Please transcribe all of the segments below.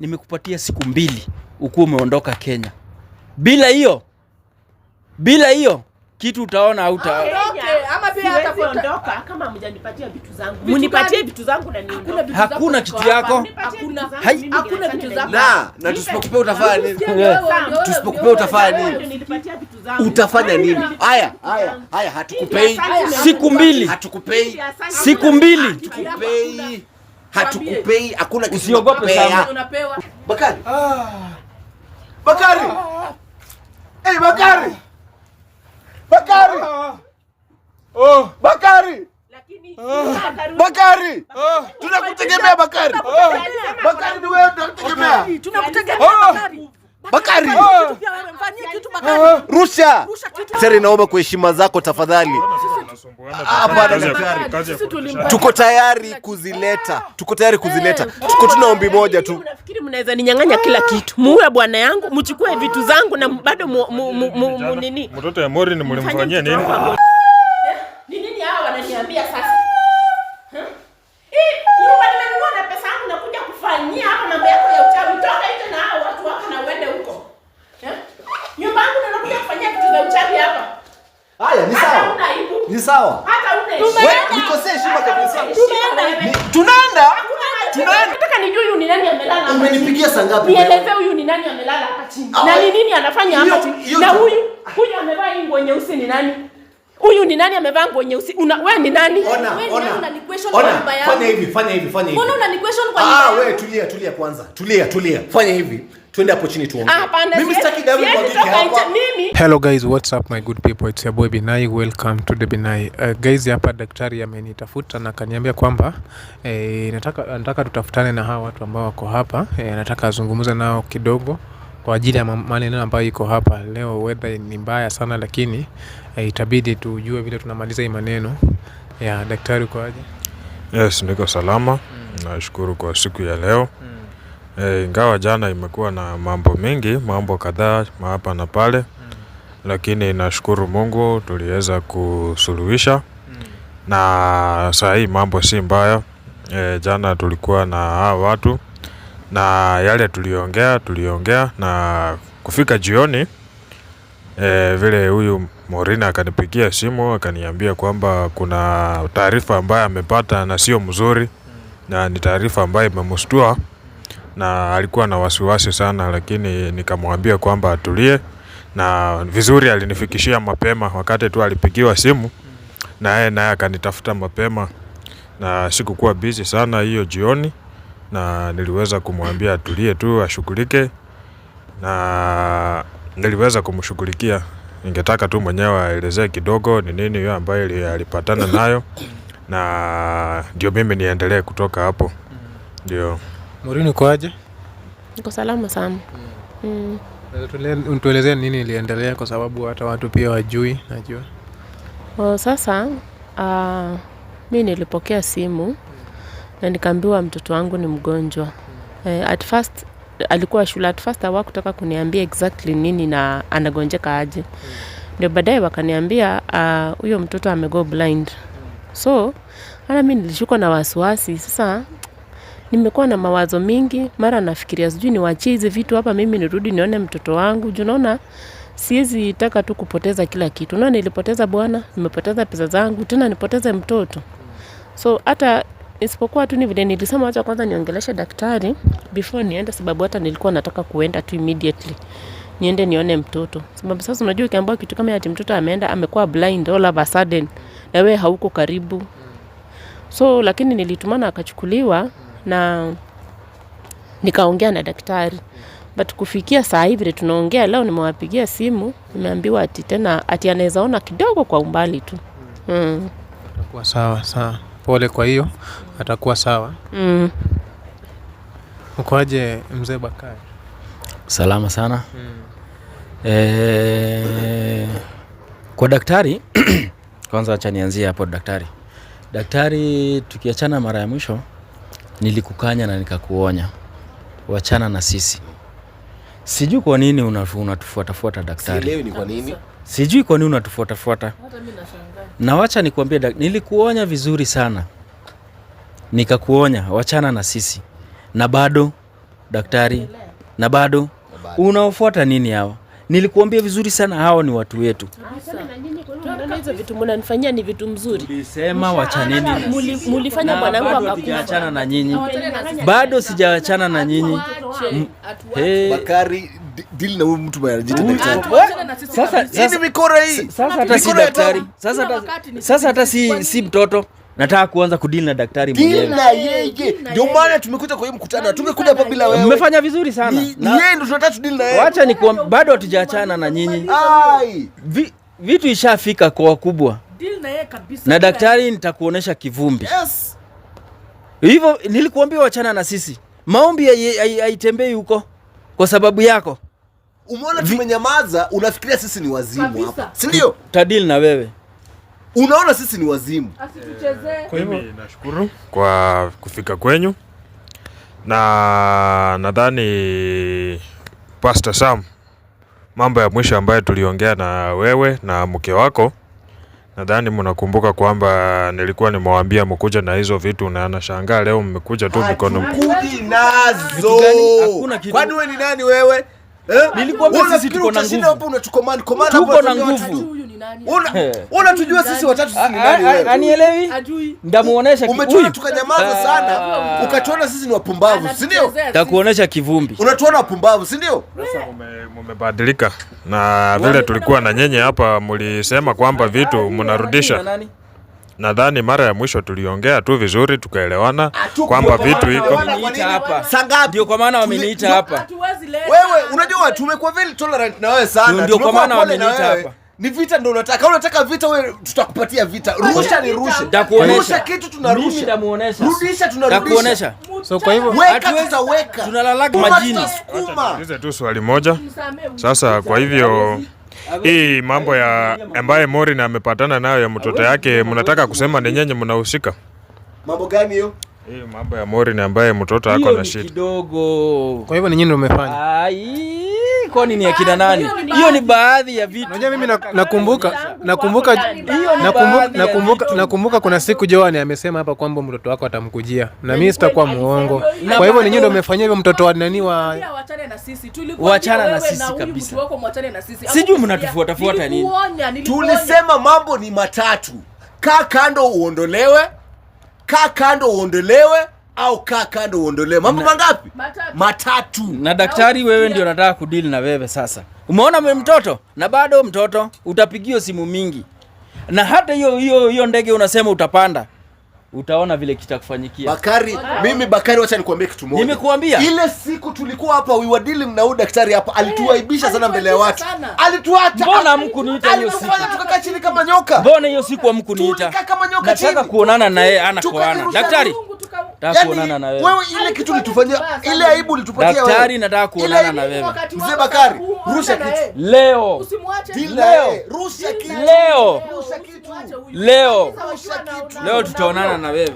nimekupatia siku 2 ukuwa umeondoka Kenya. Bila hiyo kitu utaona au ama pia hata kuondoka kama mjanipatia vitu zangu. Munipatie vitu zangu na nini? Hakuna kitu yako. Hakuna vitu zangu. Na tusipokupea utafanya nini? Tusipokupea utafanya nini? Nilipatia vitu zangu. Utafanya nini? Haya, hatukupei. Siku 2. Hatukupei. Siku 2. Hatukupei. Hakuna kitu. Usiogope sana. Unapewa. Bakari. Bakari. Bakari. Bakari. Bakari. Lakini Bakari. Tunakutegemea Bakari. Bakari ni wewe tunakutegemea. tunakutegemea Bakari. Bakari. Mfanyie kitu Bakari. Rusha. Sasa naomba kwa heshima zako tafadhali. Hapana daktari. Tuko tayari kuzileta. Tuko tuna ombi moja tu. Unafikiri mnaweza ninyang'anya kila kitu? Muue bwana yangu, mchukue vitu zangu na bado nini? Mtoto ya Mori ni mlimfanyia nini? Ni nini hao wananiambia sasa? Nyumba nimenunua na pesa yangu nakuja kufanyia hapa mambo yako ya uchawi. Toka nje na hao watu wako na uende huko. Nyumba yangu nakuja kufanyia vitu za uchawi hapa. Haya, ni sawa. Ni sawa. Hata une. Nikosea heshima kabisa. Tunaenda. Nataka nijue huyu ni nani amelala hapa. Umenipigia saa ngapi? Nieleze huyu ni nani amelala hapa chini. Na ni nini anafanya hapa chini? Na huyu amevaa nguo nyeusi ni nani? Huyu ni nani amevaa nguo nyeusi? Wewe ni nani? Ona. Unani question kwa nyumba yangu. Fanya hivi. Mbona unani question kwa nyumba yangu? Wewe tulia kwanza. Tulia. Fanya hivi. Twende hapo chini tuongee. Mimi sitaki damu kwa wiki hapa. Hello guys, what's up my good people? It's your boy Binai. Welcome to the Binai. Guys, hapa daktari amenitafuta na kaniambia kwamba nataka tutafutane na hawa watu ambao wako hapa. Nataka azungumze nao kidogo kwa ajili ya maneno ambayo iko hapa. Leo weather ni mbaya sana lakini itabidi tujue vile tunamaliza hii maneno. Daktari uko aje? Yes, niko salama. Nashukuru kwa siku ya leo. Ingawa jana imekuwa na mambo kadhaa hapa na pale. Lakini nashukuru Mungu tuliweza kusuluhisha. Na saa hii mambo si mbaya. Jana tulikuwa na hao watu na yale tuliongea na kufika jioni vile huyu Morina akanipigia simu akaniambia kwamba kuna taarifa ambayo amepata na sio mzuri na ni taarifa ambayo imemshtua na alikuwa na wasiwasi sana, lakini nikamwambia kwamba atulie na vizuri alinifikishia mapema wakati tu alipigiwa simu naye akanitafuta mapema na sikukuwa busy sana hiyo jioni na niliweza kumwambia atulie tu ashughulike na niliweza kumshughulikia. Ningetaka tu mwenyewe aelezee kidogo ni nini hiyo ambayo alipatana nayo na ndio mimi niendelee kutoka hapo. Ndio. Morini uko aje? Niko salama sana. Tuelezee nini iliendelea kwa sababu hata watu pia wajui, najua. Sasa mimi nilipokea simu na nikaambiwa mtoto wangu ni mgonjwa. At first alikuwa shule, at first hawakutaka kuniambia exactly nini na anagonjeka aje. Ndio baadaye wakaniambia huyo mtoto amego blind. So hata mimi nilishikwa na wasiwasi. Sasa nimekuwa na mawazo mingi, mara nafikiria sijui niwaachie hizi vitu hapa mimi nirudi nione mtoto wangu. Unaona siwezi taka tu kupoteza kila kitu. Unaona nilipoteza bwana, nimepoteza pesa zangu, tena nipoteze mtoto. So hata isipokuwa tu ni vile nilisema acha kwanza niongeleshe daktari before niende, sababu hata nilikuwa nataka kuenda tu immediately niende nione mtoto. Sababu sasa unajua ukiambiwa kitu kama ati mtoto ameenda amekuwa blind all of a sudden na wewe hauko karibu. So lakini nilitumana akachukuliwa na nikaongea na daktari. But kufikia saa hivi tunaongea leo nimewapigia simu, nimeambiwa ati anaweza ona kidogo kwa umbali tu. Atakuwa sawa. Pole kwa hiyo, atakuwa sawa. Uko aje mzee Bakari? Salama sana. Kwa daktari kwanza acha nianzie hapo daktari. Daktari, tukiachana mara ya mwisho nilikukanya na nikakuonya. Wachana na sisi. Sijui kwa nini unatufuata daktari. Sielewi ni kwa nini. Sijui kwa nini unatufuata. Hata mimi nashangaa. Na wacha nikwambie nilikuonya vizuri sana. Nikakuonya wachana na sisi. Na bado daktari na bado unaofuata nini hawa? Nilikuambia vizuri sana, hao ni watu wetu. Hizo vitu mnanifanyia ni vitu mzuri. Nilisema wachaneni. Mulifanya mwanangu akakuachana na nyinyi. Bado sijaachana na nyinyi. Bakari, deal na huyu mtu anajiita daktari. Sasa mikora hii. Sasa hata si daktari. Sasa hata si mtoto. Nataka kuanza kudeal na daktari mwenyewe. Deal na yeye. Ndio maana tumekuja kwa hii mkutano. Tumekuja hapa bila wewe. Mmefanya vizuri sana. Ni yeye ndio tunataka deal na yeye. Wacha bado hatujaachana na nyinyi. Vitu ishafika kwa wakubwa. Deal na yeye kabisa. Na daktari nitakuonesha kivumbi. Yes. Hivyo nilikuambia wachana na sisi. Maombi haitembei huko kwa sababu yako. Umeona tumenyamaza, unafikiria sisi ni wazimu hapa. Si ndio? Tadil na wewe. Unaona sisi ni wazimu. Asituchezee. Kwa hivyo nashukuru kwa kufika kwenyu, na nadhani Pastor Sam, mambo ya mwisho ambayo tuliongea na wewe na mke wako, nadhani mnakumbuka kwamba nilikuwa nimewaambia mkuja na hizo vitu, na anashangaa leo mmekuja tu mikono mkuji nazo. Kwani wewe ni nani wewe? Nilikuambia sisi tuko na nguvu. Hapo unachukomani komanda hapo. Tuko na nguvu. Unatujua sisi watatu sisi ni nani wewe? Anielewi? Ndamuonesha kivumbi. Umetuona tukanyamaza sana. Ukatuona sisi ni wapumbavu, si ndio? Takuonesha kivumbi. Unatuona wapumbavu, si ndio? Sasa mmebadilika. Na vile tulikuwa na nyenye hapa mlisema kwamba vitu mnarudisha. Nadhani mara ya mwisho tuliongea tu vizuri tukaelewana kwamba vitu iko hapa. Ndio kwa maana wameniita hapa. Wewe unajua tumekuwa very tolerant na wewe sana. Ndio kwa maana wameniita hapa. Ni vita ndio unataka. Unataka vita, wewe tutakupatia vita. Rusha ni rusha. Rusha kitu tunarusha. Mimi nitamuonesha. Rudisha tunarudisha. Nitakuonesha. So kwa hivyo weka tutaweka. Tunalalaga majini. Niulize tu swali moja. Sasa kwa hivyo hii mambo ya ambaye Maureen amepatana nayo ya mtoto yake, mnataka kusema ni nyenye mnahusika? Mambo gani hiyo? Hii mambo ya Maureen ambaye mtoto wako na shida. Kidogo. Kwa hivyo ni nyinyi ndio mmefanya. Kwa nini ya kina nani? Hiyo ni baadhi ya vitu. Unajua mimi nakumbuka kuna siku Joan amesema hapa kwamba mtoto wako atamkujia. Na mimi sitakuwa muongo. Kwa hivyo ni nyinyi ndio mmefanyia hivyo mtoto wa nani wa Wachane na sisi. Wachana na sisi kabisa. Sijui mnatufuata nini. Tulisema mambo ni matatu. Kaa kando uondolewe. Kaa kando uondolewe. Au kaa kando uondolewe. Mambo mangapi? Matatu. Na daktari, wewe ndio nataka kudili na wewe sasa. Umeona mtoto? Na bado mtoto utapigiwa simu mingi. Na hata hiyo ndege unasema utapanda. Utaona vile kitakufanyikia. Bakari, wacha nikwambie kitu moja. Nimekuambia. Ile siku tulikuwa hapa we were dealing na huyu daktari hapa, alituaibisha sana mbele ya watu. Alituacha. Mbona hamkuniita hiyo siku? Tukakaa chini kama nyoka. Mbona hiyo siku hamkuniita? Tulikaa kama nyoka chini. Nataka kuonana na yeye ana kwa ana. Daktari, nataka kuonana na wewe. Wewe ile kitu ulitufanyia, ile aibu ulitupatia wewe. Daktari, nataka kuonana na wewe. Mzee Bakari, rusha kitu. Leo. Usimwache. Rusha kitu. Leo. Rusha kitu. Leo tutaonana na wewe.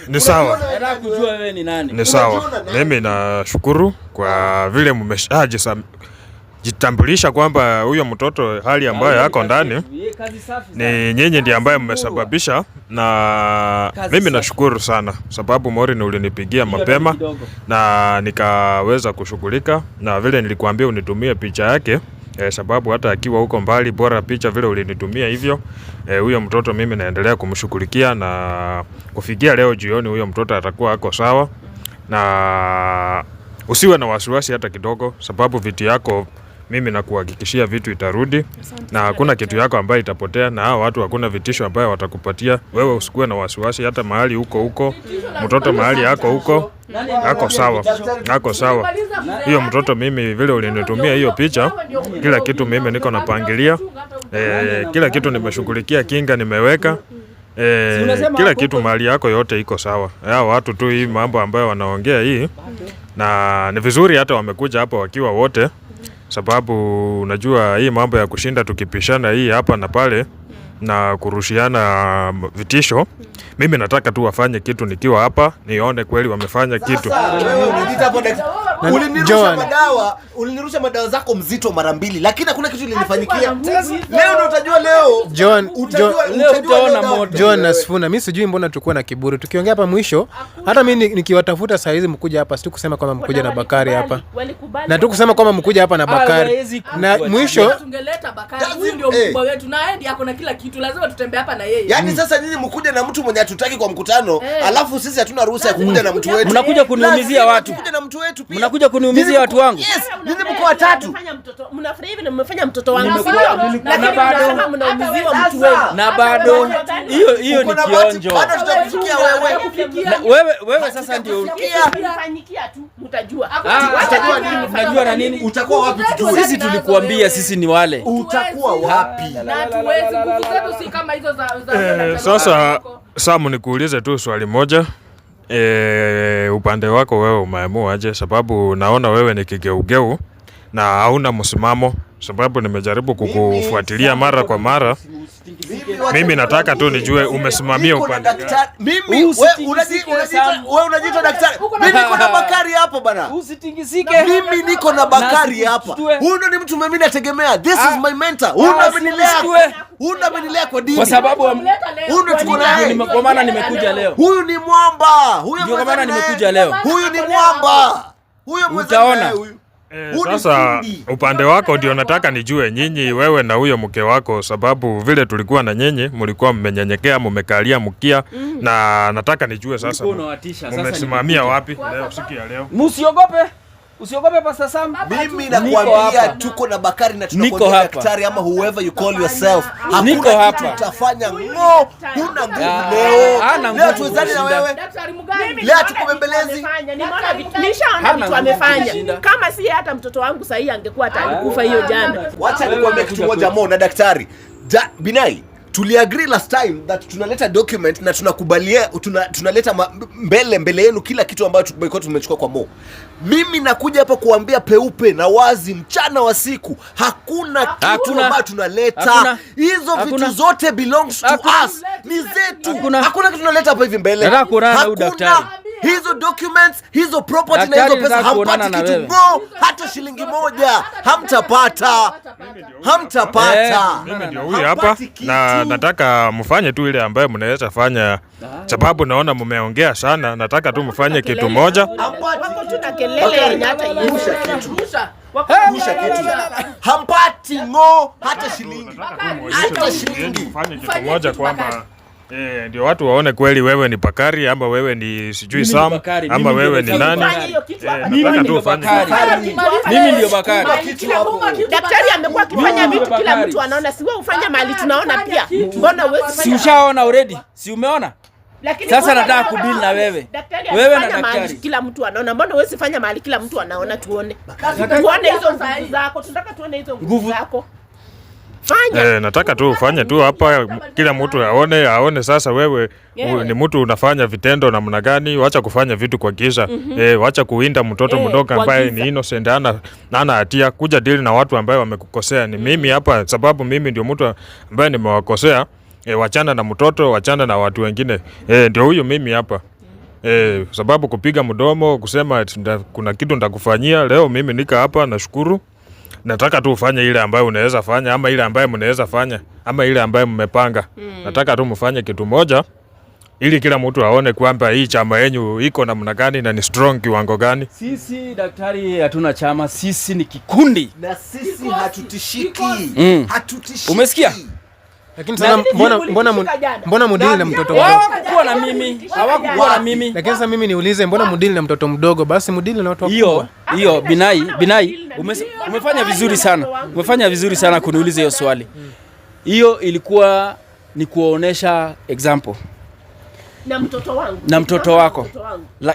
Ni sawa. Nataka kujua wewe ni nani. Ni sawa. Mimi nashukuru kwa vile jitambulisha kwamba huyo mtoto hali ambayo yako ndani ni nyinyi ndiye ambaye mmesababisha, na mimi nashukuru sana sababu Maureen ulinipigia mapema na nikaweza kushughulika, na vile nilikuambia unitumie picha yake sababu hata akiwa huko mbali bora picha vile ulinitumia hivyo. Huyo mtoto mimi naendelea kumshughulikia, na kufikia leo jioni huyo mtoto atakuwa ako sawa, na usiwe na wasiwasi hata kidogo sababu vitu yako mimi nakuhakikishia vitu itarudi na hakuna kitu yako ambayo itapotea, na hao watu hakuna vitisho ambayo watakupatia wewe. Usikuwe na wasiwasi hata mahali huko mtoto mahali yako huko ako sawa. Hiyo mtoto mimi vile ulinitumia hiyo picha, kila kitu mimi niko napangilia, kila kitu nimeshughulikia, kinga nimeweka, kila kitu mahali yako yote iko sawa. Hao watu tu hii mambo ambayo wanaongea hii, na ni vizuri hata wamekuja hapa wakiwa wote, sababu unajua hii mambo ya kushinda tukipishana hii hapa na pale na kurushiana vitisho, mimi nataka tu wafanye kitu nikiwa hapa nione kweli wamefanya kitu. Ulinirusha madawa zako mzito mara 2 lakini hakuna kitu ilinifanyikia. Leo ndo utajua leo. Utaona moto. John na Sifuna, mimi sijui mbona tukua na kiburi. Tukiongea hapa mwisho, hata mimi nikiwatafuta saa hizi mkuja hapa, situ kusema kwamba mkuja na Bakari hapa. Na tu kusema kwamba mkuja hapa na Bakari. Na mwisho tungeleta Bakari, huyu ndio mkubwa wetu na yeye ako na kila kitu, lazima tutembee hapa na yeye. Yaani sasa nyinyi mkuja na mtu mwenye hatutaki kwa mkutano, alafu sisi hatuna ruhusa ya kukuja na mtu wetu. Mnakuja kuniumizia watu. Mkuja na mtu wetu pia. Mnakuja kuniumizia watu wangu. Yes, nyinyi mko watatu. Mnafurahi hivi na mmefanya mtoto wangu. Na bado mnaumiziwa mtu wenu. Na bado hiyo ni kionjo. Bado tutakufikia Wewe sasa ndio Ukifanyikia tu mtajua. Unajua na nini? Utakuwa wapi tujue? Sisi tulikuambia sisi ni wale. Utakuwa wapi? Na tuwezi nguvu zetu si kama hizo za Sasa Samu, nikuulize tu swali moja. Upande wako wewe umeamua aje? Sababu naona wewe ni kigeugeu na hauna msimamo. Sababu nimejaribu kukufuatilia mara kwa mara. Mimi nataka tu nijue umesimamia upande gani. Mimi wewe unajiita daktari. Mimi niko na Bakari hapo bana. Usitingisike. Mimi niko na Bakari hapa. Huyu ndo ni mtu mimi nategemea. This is my mentor. Huyu ndo amenilea kwa dini. Kwa sababu huyu ndo tuko naye. Kwa maana nimekuja leo. Huyu ni mwamba. Ndio kwa maana nimekuja leo. Huyu ni mwamba. Huyo utaona. Sasa upande wako ndio nataka nijue, nyinyi wewe na huyo mke wako, sababu vile tulikuwa na nyinyi mlikuwa mmenyenyekea, mmekalia mkia na nataka nijue sasa mmesimamia wapi leo siku ya leo. Usiogope Pastor Sam. Mimi nakwambia tuko na Bakari na tunakwambia daktari ama whoever you call yourself. Niko hapa. Tutafanya huna nguvu leo. Leo tuwezani na wewe. Daktari mgani? Leo tukubembelezi. Nishaona vitu amefanya. Kama si hata mtoto wangu sasa angekuwa atalikufa hiyo jana. Wacha nikwambie kitu moja na daktari. Binai, tuliagree last time that tunaleta document na tunakubalia tunaleta mbele yenu kila kitu ambacho tumechukua kwa Mo. Mimi nakuja hapa kuambia peupe na wazi mchana wa siku hakuna kitu ambacho tunaleta. Hizo vitu zote belongs to us. Ni zetu. Hakuna kitu tunaleta hapa hivi mbele. Nataka kuona na daktari. Hizo documents, hizo property na hizo pesa hampati kitu. No, hata shilingi moja hamtapata. Mimi ndio huyu hapa na nataka mfanye tu ile ambayo mnaweza fanya, sababu naona mmeongea sana. Nataka tu mfanye kitu moja. Wako tu na kelele hata Rusha kitu. Hampati hata shilingi. Hata shilingi. Mfanye kitu moja kwamba ndio watu waone kweli wewe ni Bakari ama wewe ni sijui Sam ama wewe ni nani. Nataka tu ufanye. Mimi ndio Bakari. Daktari amekuwa akifanya vitu kila mtu anaona, si wewe ufanye mali tunaona pia. Mbona wewe si ushaona already? Si umeona? Sasa nataka kudeal na wewe. Wewe na daktari. Kila mtu anaona. Mbona wewe usifanye mali kila mtu anaona tuone? Tuone hizo nguvu zako. Tunataka tuone hizo nguvu zako. Nataka tu ufanye tu hapa kila mtu aone sasa wewe ni mtu unafanya vitendo namna gani. Wacha kufanya vitu kwa giza. Wacha kuinda mtoto mdogo ambaye ni innocent hana hatia. Kuja deal na watu ambao wamekukosea. Ni mimi hapa sababu mimi ndio mtu ambaye nimewakosea. Wachana na mtoto, wachana na watu wengine. Ndio huyu mimi hapa. Sababu kupiga mdomo kusema kuna kitu nitakufanyia leo, mimi nika hapa nashukuru. Nataka tu ufanye ile ambayo unaweza fanya ama ile ambayo mnaweza fanya ama ile ambayo mmepanga. Nataka tu mfanye kitu moja ili kila mtu aone kwamba hii chama yenu iko namna gani na ni strong kiwango gani. Sisi daktari hatuna chama, sisi ni kikundi. Na sisi hatutishiki. Hatutishiki. Umesikia? Lakini sana mbona mudili na mtoto mdogo? Hawakuwa na mimi. Lakini sasa mimi niulize, mbona mudili na mtoto mdogo? Basi mudili na watu wakubwa. Hiyo Binai umefanya vizuri sana. Umefanya vizuri sana kuniuliza hiyo swali. Hiyo ilikuwa ni kuonesha example. Na mtoto wako.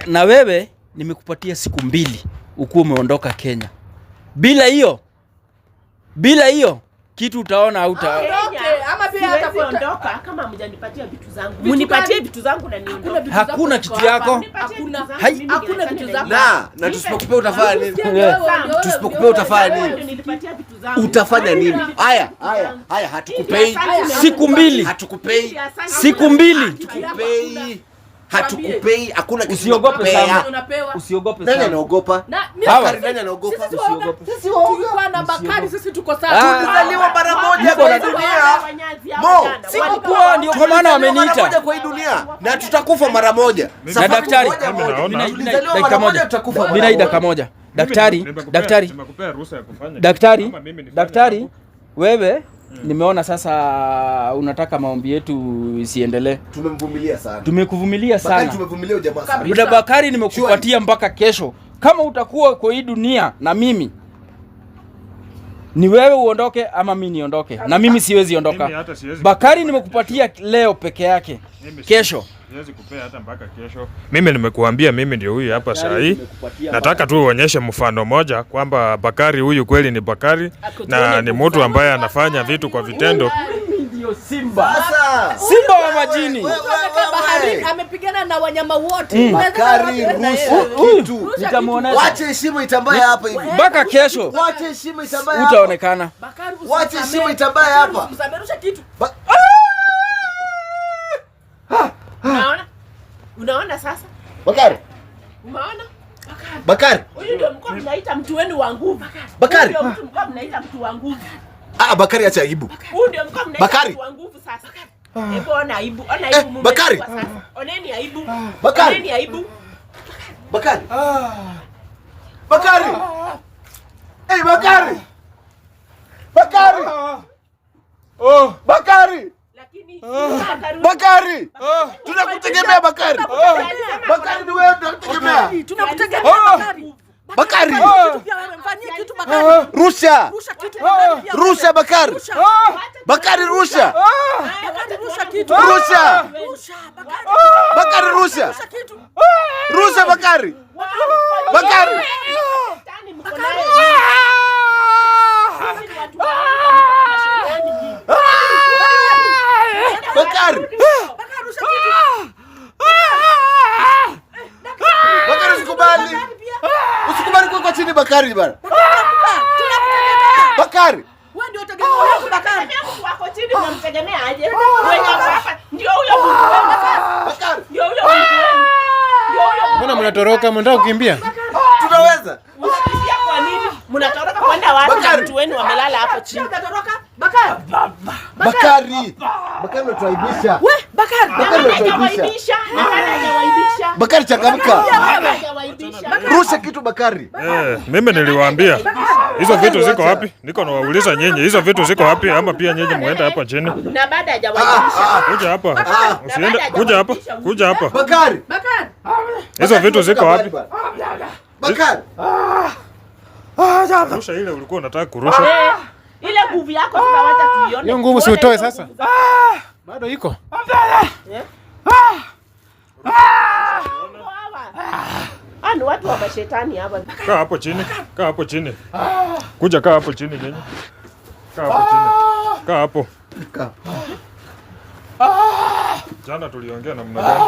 Na wewe nimekupatia siku 2 ukuwa umeondoka Kenya. Bila hiyo kitu utaona ama pia hataondoka kama hamjanipatia vitu zangu. Mnipatie vitu zangu na niondoke. Hakuna kitu yako. Hakuna vitu zangu. Na tusipokupea utafanya nini? Tusipokupea utafanya nini? Nilipatia vitu zangu. Utafanya nini? Haya, hatukupei. Siku 2. Hatukupei. Siku 2. Hatukupei. Hatukupei, hakuna kitu. Usiogope sana. Unapewa. Usiogope Nani sana. anaogopa? Hawa. Nani anaogopa? Usiogope. Sisi tulikuwa na Bakari, sisi tuko sawa. Tulizaliwa mara moja kwa dunia. Mo, Sikuwa ndio kwa maana wameniita. Mara moja kwa dunia na tutakufa mara moja. Na daktari, dakika moja tutakufa. Binai dakika moja. Daktari, nimekupea ruhusa ya kufanya. Daktari, wewe nimeona sasa unataka maombi yetu isiendelee. Tumemvumilia sana. Tumekuvumilia sana. Tumevumilia jamaa sana. Buda Bakari nimekupatia mpaka kesho. Kama utakuwa kwa hii dunia na mimi, ni wewe uondoke ama mimi niondoke. Na mimi siwezi ondoka. Bakari nimekupatia leo peke yake. Kesho siwezi kupea hata mpaka kesho. Mimi nimekuambia mimi ndio huyu hapa saa hii. Nataka tu uonyeshe mfano moja kwamba Bakari huyu kweli ni Bakari na ni mtu ambaye anafanya vitu kwa vitendo. Ndio Simba. Simba wa majini. Bahari amepigana na wanyama wote. Bakari ruhusu. Nitamuonesha. Wache heshima itambaye hapa hivi. Mpaka kesho. Wache heshima itambaye hapa. Utaonekana. Wache heshima itambaye hapa. Msamerusha kitu. Unaona sasa? Bakari. Umeona? Bakari. Huyu ndio mko mnaita mtu wenu wa nguvu. Bakari. Ndio mtu mko mnaita mtu wa nguvu. Bakari acha aibu. Huyu ndio mko mnaita mtu wa nguvu sasa. Hebu ona aibu. Ona aibu mume. Bakari. Oneni aibu. Bakari. Oneni aibu. Bakari. Bakari. Bakari. Bakari. Bakari. Lakini Bakari. Tunakutegemea Bakari. Bakari ni wewe tunakutegemea. Tunakutegemea Bakari. Bakari. Mfanyie kitu Bakari. Rusha. Rusha kitu. Rusha Bakari. Bakari rusha. Bakari rusha kitu. Rusha. Bakari. Bakari rusha. Rusha kitu. Rusha Bakari. Bakari. Bakari. Bakari usikubali. Usikubali kwa chini Bakari bana. Bakari. Wewe ndio utategemea Bakari. Wako chini unamtegemea aje? Wewe hapa ndio huyo Mungu wenu sasa. Bakari. Ndio huyo Mungu wenu. Ndio huyo. Mbona mnatoroka? Mnataka kukimbia? Tunaweza. Unakimbia kwa nini? Mnatoroka kwenda wapi? Mtu wenu wamelala hapo chini. Mnatoroka? Bakari. Bakari. Bakari unatuaibisha. Wewe Bakari. Bakari unatuaibisha. Bakari changamka. Rusha kitu Bakari. Mimi niliwaambia hizo vitu ziko wapi? Niko nawauliza nyinyi hizo vitu ziko wapi ama pia nyinyi muende hapa chini. Na baada hajawaibisha. Kuja hapa. Usiende. Kuja hapa. Kuja hapa. Bakari. Bakari. Hizo vitu ziko wapi? Bakari. Rusha ile ulikuwa unataka kurusha. Ile nguvu yako tutawacha tuione. Hiyo nguvu si utoe sasa. Bado iko. Ni watu wa mashetani hapa. Kaa hapo chini. Kaa hapo chini. Kuja kaa hapo chini nyinyi. Kaa hapo chini. Kaa hapo. Jana tuliongea namna gani?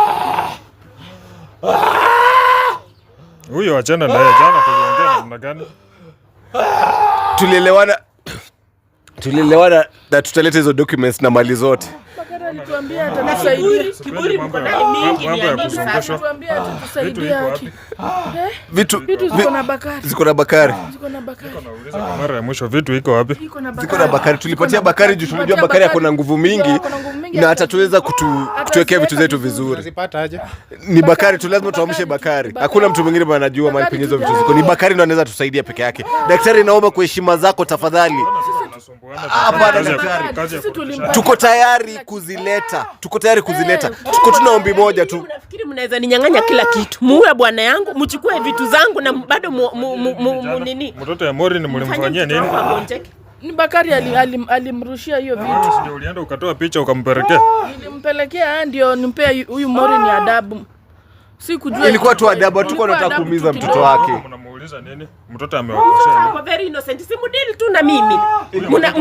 Huyo achana naye, jana tuliongea namna gani? Tulielewana na tutaleta hizo documents na mali zote. Alituambia atatusaidia. Kiburi mko naye mingi ni nini sasa? Alituambia atatusaidia haki. Vitu Ziko na Bakari. Ziko na Bakari. Nauliza kwa mara ya mwisho vitu iko wapi? Ziko na Bakari. Tulipatia Bakari juu tulijua Bakari ako na nguvu mingi na atatuweza kutuwekea vitu zetu vizuri. Unazipata aje? Ni Bakari tu, lazima tuamshe Bakari. Hakuna mtu mwingine bwana anajua mahali penye hizo vitu ziko. Ni Bakari ndo anaweza tusaidia peke yake. Daktari, naomba kwa heshima zako tafadhali. Hapana daktari. Tuko tayari kuzileta. Tuko tuna ombi moja tu. Unafikiri mnaweza ninyang'anya kila kitu? Muue bwana yangu, mchukue vitu zangu na bado nini? Mtoto ya Mori ni mlimfanyia nini? Ni Bakari alimrushia hiyo vitu. Ndio ulienda ukatoa picha ukampelekea? Nilimpelekea ndio nimpea huyu Mori ni adabu. Sikujua ilikuwa tu adabu, hatukuwa tunataka kuumiza mtoto wake. Unauliza nini? Mtoto amewakosea. Ako very innocent. Si mudili tu na mimi.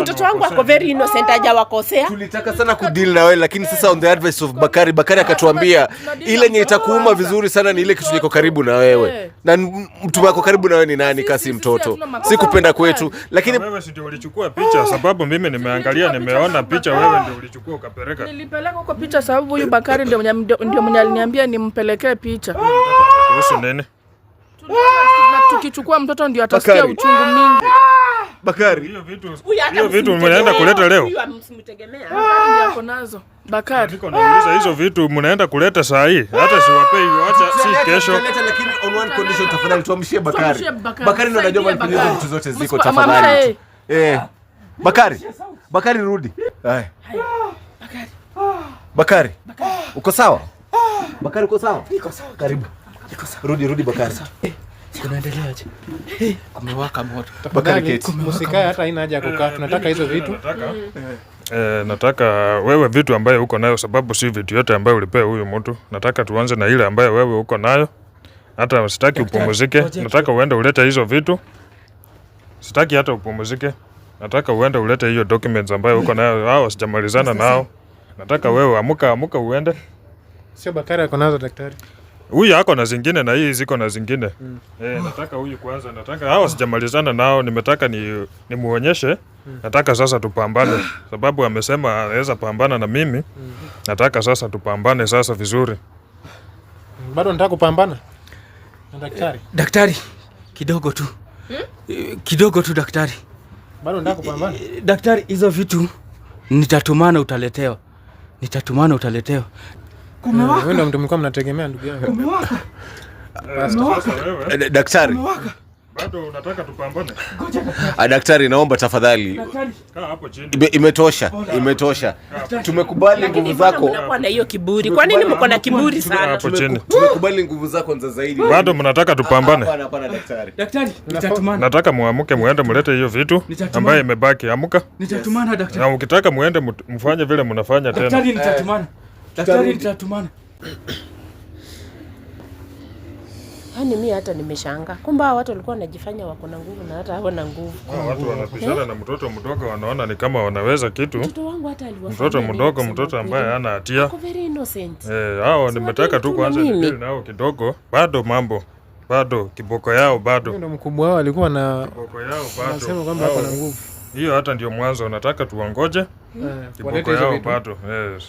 Mtoto wangu ako very innocent, hajawakosea. Tulitaka sana kudeal na wewe, lakini sasa on the advice of Bakari akatuambia ile yenye itakuuma vizuri sana ni ile kitu niko karibu na wewe. Na mtu wako karibu na wewe ni nani? Kasi mtoto. Si kupenda kwetu, lakini wewe si ndio ulichukua picha, sababu mimi nimeangalia, nimeona picha, wewe ndio ulichukua ukapeleka. Nilipeleka huko picha sababu huyu Bakari ndio mwenye aliniambia nimpelekee picha. Kuhusu nini? Na tukichukua mtoto ndio atasikia uchungu mingi. Bakari, hiyo vitu mnaenda kuleta leo. Huyu amsimtegemea. Ndio ako nazo. Bakari. Niko nauliza hizo vitu mnaenda kuleta saa hii. Hata siwapei, acha si kesho. lakini on one condition, tafadhali tuamshie Bakari. Bakari ndio anajua mahali hizo vitu zote ziko, tafadhali. Bakari rudi. Haya. Bakari. Uko sawa? Bakari uko sawa? Niko sawa. Karibu. Niko sawa. Rudi Bakari. Kunaendeleaje? Kumewaka moto. Bakari keti. Musikae hata haina haja kukaa. Tunataka hizo vitu. Nataka wewe vitu ambaye uko nayo, sababu si vitu yote ambayo ulipea huyu mtu. Nataka tuanze na ile ambayo wewe uko nayo. Hata sitaki upumzike. Nataka uende ulete hizo vitu. Sitaki hata upumzike. Nataka uende ulete hiyo documents ambayo uko nayo. Hao sijamalizana nao. Nataka wewe amuka uende. Sio Bakari ako nazo daktari. Huyu ako na zingine na hii ziko na zingine. Nataka huyu kwanza, nataka hao sijamalizana nao, nimetaka nimuonyeshe. Nataka sasa tupambane, sababu amesema anaweza pambana na mimi. Nataka sasa tupambane sasa vizuri. Bado nataka kupambana na daktari. Daktari, kidogo tu. Kidogo tu daktari. Bado nataka kupambana. Daktari, hizo vitu nitatumana utaletewa. Wewe ndio mtu mlikuwa mnategemea ndugu yangu. Kumewaka. Daktari. Bado unataka tupambane? Daktari, naomba tafadhali. Kaa hapo chini. Imetosha. Tumekubali nguvu zako. Mnakuwa na hiyo kiburi. Kwa nini mko na kiburi sana? Hapo chini. Tumekubali nguvu zako za zaidi. Bado mnataka tupambane? Hapana daktari. Daktari, nitatumana. Nataka muamuke muende mulete hiyo vitu ambayo imebaki. Amuka. Nitatumana daktari. Na ukitaka muende mfanye vile mnafanya tena. Daktari, nitatumana. Daktari, nitatumana. Yaani mimi hata nimeshangaa. Kumbe watu walikuwa wanajifanya wako na nguvu na hata hawana nguvu. Watu wanapishana na mtoto mdogo, wanaona ni kama wanaweza kitu. Mtoto wangu hata aliwafanya. Mtoto mdogo, mtoto ambaye hana hatia. Ako very innocent. Hao nimetaka tu kwanza nidili nao kidogo. Bado kiboko yao bado. Ndio mkubwa wao alikuwa na Kiboko yao bado. Nasema kwamba ako na nguvu. Hiyo hata ndio mwanzo, nataka tuongoje. Kiboko yao bado. Yes.